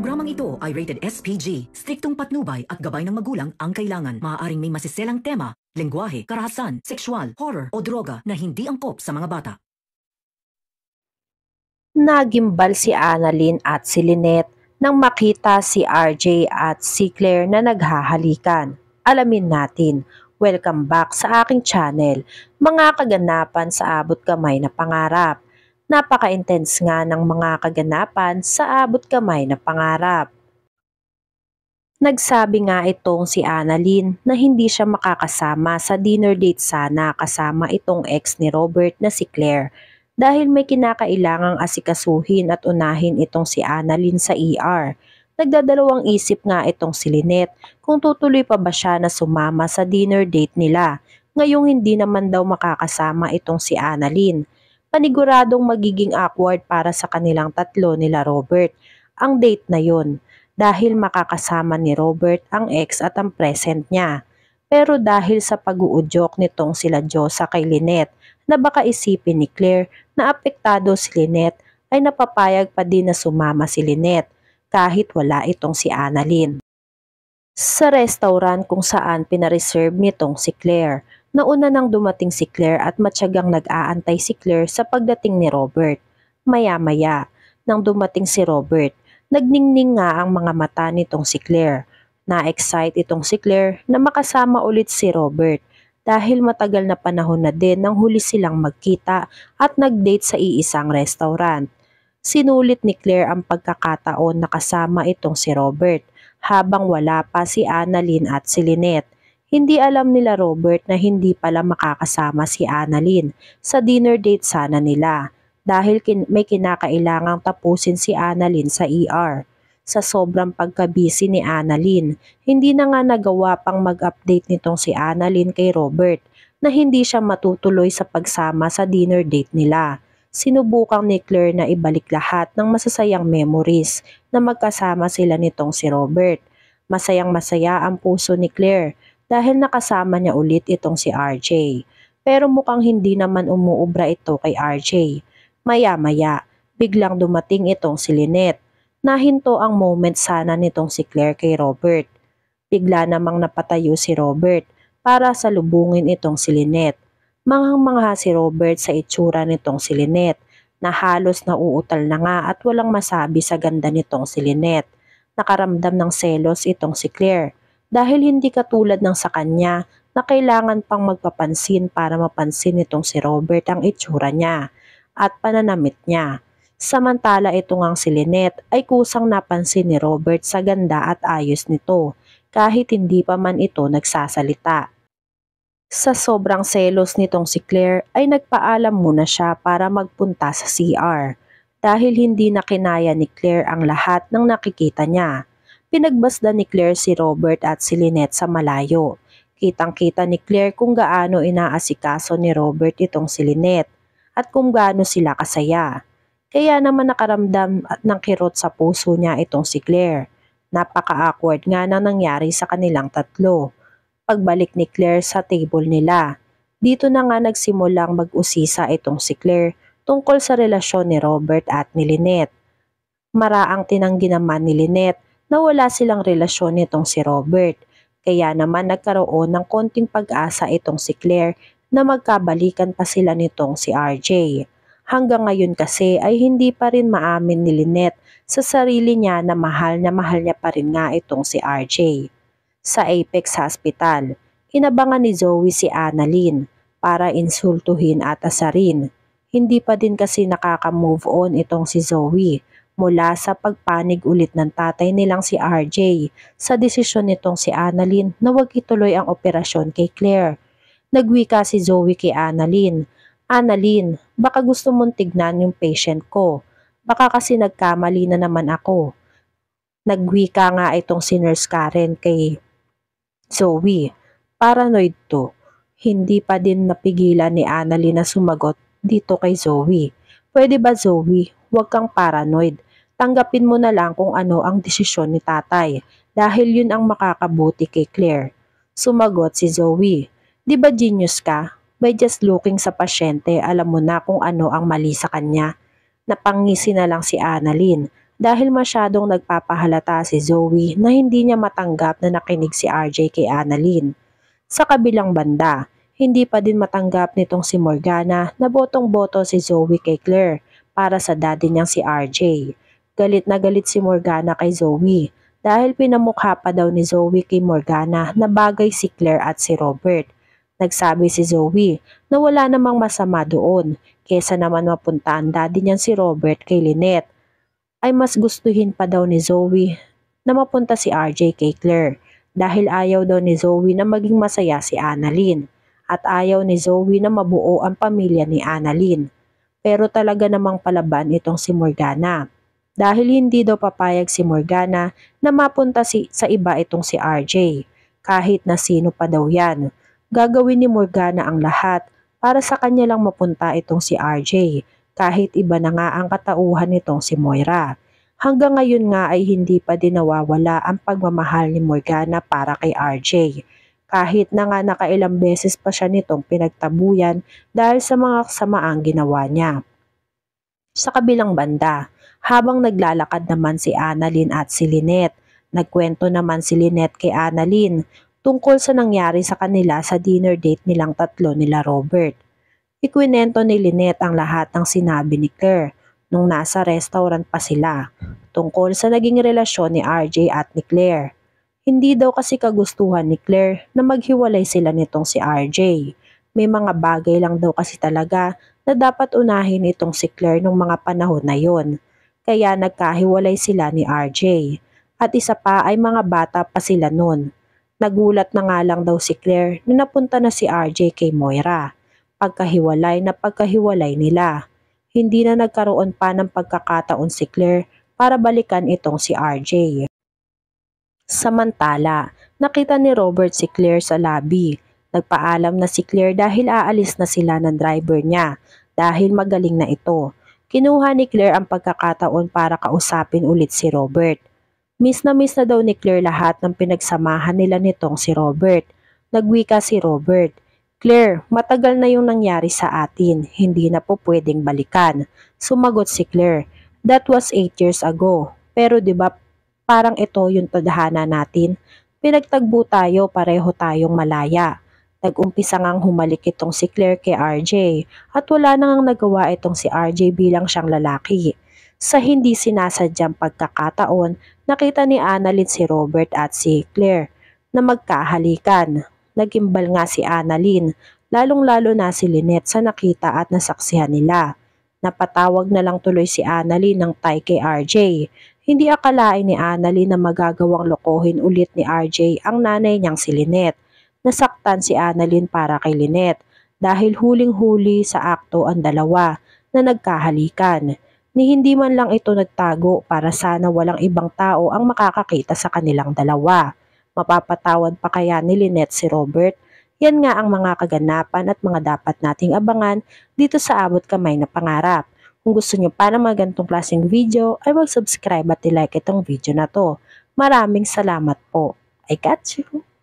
Programang ito ay rated SPG. Striktong patnubay at gabay ng magulang ang kailangan. Maaaring may masiselang tema, lengguwahe, karahasan, sexual, horror o droga na hindi angkop sa mga bata. Nagimbal si Annalyn at si Lynette nang makita si RJ at si Claire na naghahalikan. Alamin natin. Welcome back sa aking channel, mga kaganapan sa abot kamay na pangarap. Napaka-intense nga ng mga kaganapan sa abot kamay na pangarap. Nagsabi nga itong si Annalyn na hindi siya makakasama sa dinner date sana kasama itong ex ni Robert na si Claire dahil may kinakailangang asikasuhin at unahin itong si Annalyn sa ER. Nagdadalawang isip nga itong si Lynette kung tutuloy pa ba siya na sumama sa dinner date nila ngayong hindi naman daw makakasama itong si Annalyn. Paniguradong magiging awkward para sa kanilang tatlo nila Robert ang date na yon dahil makakasama ni Robert ang ex at ang present niya. Pero dahil sa pag-uudyok nitong sila Josa kay Lynette na baka isipin ni Claire na apektado si Lynette ay napapayag pa din na sumama si Lynette kahit wala itong si Annalyn. Sa restaurant kung saan pinareserve nitong si Claire, nauna nang dumating si Claire at matyagang nag-aantay si Claire sa pagdating ni Robert. Maya-maya, nang dumating si Robert, nagningning nga ang mga mata nitong si Claire. Na-excite itong si Claire na makasama ulit si Robert dahil matagal na panahon na din nang huli silang magkita at nag-date sa iisang restaurant. Sinulit ni Claire ang pagkakataon na kasama itong si Robert habang wala pa si Annalyn at si Lynette. Hindi alam nila Robert na hindi pala makakasama si Annalyn sa dinner date sana nila dahil may kinakailangang tapusin si Annalyn sa ER. Sa sobrang pagkabisi ni Annalyn, hindi na nga nagawa pang mag-update nitong si Annalyn kay Robert na hindi siya matutuloy sa pagsama sa dinner date nila. Sinubukang ni Claire na ibalik lahat ng masasayang memories na magkasama sila nitong si Robert. Masayang masaya ang puso ni Claire dahil nakasama niya ulit itong si RJ. Pero mukhang hindi naman umuubra ito kay RJ. Maya-maya, biglang dumating itong si Lynette. Nahinto ang moment sana nitong si Claire kay Robert. Bigla namang napatayo si Robert para salubungin itong si Lynette. Manghang-mangha si Robert sa itsura nitong si Lynette na halos nauutal na nga at walang masabi sa ganda nitong si Lynette. Nakaramdam ng selos itong si Claire dahil hindi katulad ng sa kanya na kailangan pang magpapansin para mapansin nitong si Robert ang itsura niya at pananamit niya. Samantala ito ngang si Lynette ay kusang napansin ni Robert sa ganda at ayos nito kahit hindi pa man ito nagsasalita. Sa sobrang selos nitong si Claire ay nagpaalam muna siya para magpunta sa CR dahil hindi na kinaya ni Claire ang lahat ng nakikita niya. Pinagbasdan ni Claire si Robert at si Lynette sa malayo. Kitang-kita ni Claire kung gaano inaasikaso ni Robert itong si Lynette at kung gaano sila kasaya. Kaya naman nakaramdam ng kirot sa puso niya itong si Claire. Napaka-awkward nga nang nangyari sa kanilang tatlo. Pagbalik ni Claire sa table nila, dito na nga nagsimulang mag-usisa itong si Claire tungkol sa relasyon ni Robert at ni Lynette. Maraang tinanggi naman ni Lynette na wala silang relasyon nitong si Robert. Kaya naman nagkaroon ng konting pag-asa itong si Claire na magkabalikan pa sila nitong si RJ. Hanggang ngayon kasi ay hindi pa rin maamin ni Lynette sa sarili niya na mahal niya pa rin nga itong si RJ. Sa Apex Hospital, inabangan ni Zoe si Annalyn para insultuhin at asarin. Hindi pa din kasi nakaka-move on itong si Zoe mula sa pagpanig ulit ng tatay nilang si RJ sa desisyon nitong si Annalyn na wag ituloy ang operasyon kay Claire. Nagwika si Zoe kay Annalyn, "Annalyn, baka gusto mong tignan yung patient ko. Baka kasi nagkamali na naman ako." Nagwika nga itong si Nurse Karen kay Zoe. Paranoid to. Hindi pa din napigilan ni Annalyn na sumagot dito kay Zoe. "Pwede ba Zoe, huwag kang paranoid. Tanggapin mo na lang kung ano ang desisyon ni tatay dahil yun ang makakabuti kay Claire." Sumagot si Zoe, "Di ba genius ka? By just looking sa pasyente, alam mo na kung ano ang mali sa kanya." Napangisi na lang si Annalyn dahil masyadong nagpapahalata si Zoe na hindi niya matanggap na nakinig si RJ kay Annalyn. Sa kabilang banda, hindi pa din matanggap nitong si Morgana na botong-boto si Zoe kay Claire para sa daddy niyang si RJ. Galit na galit si Morgana kay Zoe dahil pinamukha pa daw ni Zoe kay Morgana na bagay si Claire at si Robert. Nagsabi si Zoe na wala namang masama doon kesa naman mapunta ang daddy niyang si Robert kay Lynette. Ay mas gustuhin pa daw ni Zoe na mapunta si RJ kay Claire dahil ayaw daw ni Zoe na maging masaya si Annalyn at ayaw ni Zoe na mabuo ang pamilya ni Annalyn. Pero talaga namang palaban itong si Morgana dahil hindi daw papayag si Morgana na mapunta sa iba itong si RJ kahit na sino pa daw yan. Gagawin ni Morgana ang lahat para sa kanya lang mapunta itong si RJ kahit iba na nga ang katauhan nitong si Moira. Hanggang ngayon nga ay hindi pa din nawawala ang pagmamahal ni Morgana para kay RJ. Kahit na nga nakailang beses pa siya nitong pinagtabuyan dahil sa mga kasamaang ginawa niya. Sa kabilang banda, habang naglalakad naman si Annalyn at si Lynette, nagkwento naman si Lynette kay Annalyn tungkol sa nangyari sa kanila sa dinner date nilang tatlo nila Robert. Ikwinento ni Lynette ang lahat ng sinabi ni Claire nung nasa restaurant pa sila tungkol sa naging relasyon ni RJ at ni Claire. Hindi daw kasi kagustuhan ni Claire na maghiwalay sila nitong si RJ. May mga bagay lang daw kasi talaga na dapat unahin itong si Claire nung mga panahon na yon. Kaya nagkahiwalay sila ni RJ. At isa pa ay mga bata pa sila nun. Nagulat na nga lang daw si Claire na napunta na si RJ kay Moira. Pagkahiwalay nila. Hindi na nagkaroon pa ng pagkakataon si Claire para balikan itong si RJ. Samantala, nakita ni Robert si Claire sa lobby. Nagpaalam na si Claire dahil aalis na sila ng driver niya dahil magaling na ito. Kinuha ni Claire ang pagkakataon para kausapin ulit si Robert. Miss na daw ni Claire lahat ng pinagsamahan nila nitong si Robert. Nagwika si Robert. Claire, matagal na yung nangyari sa atin, hindi na po pwedeng balikan. Sumagot si Claire, that was 8 years ago. Pero 'di ba parang ito yung tadhana natin? Pinagtagbo tayo, pareho tayong malaya. Nag-umpisa ngang humalik itong si Claire kay RJ at wala nang nagawa itong si RJ bilang siyang lalaki. Sa hindi sinasadyang pagkakataon, nakita ni Annalyn si Robert at si Claire na magkahalikan. Nagimbal nga si Annalyn, lalong-lalo na si Lynette sa nakita at nasaksihan nila. Napatawag na lang tuloy si Annalyn ng tay kay RJ. Hindi akalain ni Annalyn na magagawang lokohin ulit ni RJ ang nanay niyang si Lynette. Nasaktan si Annalyn para kay Lynette dahil huling-huli sa akto ang dalawa na nagkahalikan. Ni hindi man lang ito nagtago para sana walang ibang tao ang makakakita sa kanilang dalawa. Mapapatawad pa kaya ni Lynette si Robert? Yan nga ang mga kaganapan at mga dapat nating abangan dito sa Abot Kamay na Pangarap. Kung gusto nyo pa ng mga ganitong klaseng video ay mag-subscribe at i-like itong video na to. Maraming salamat po. I got you!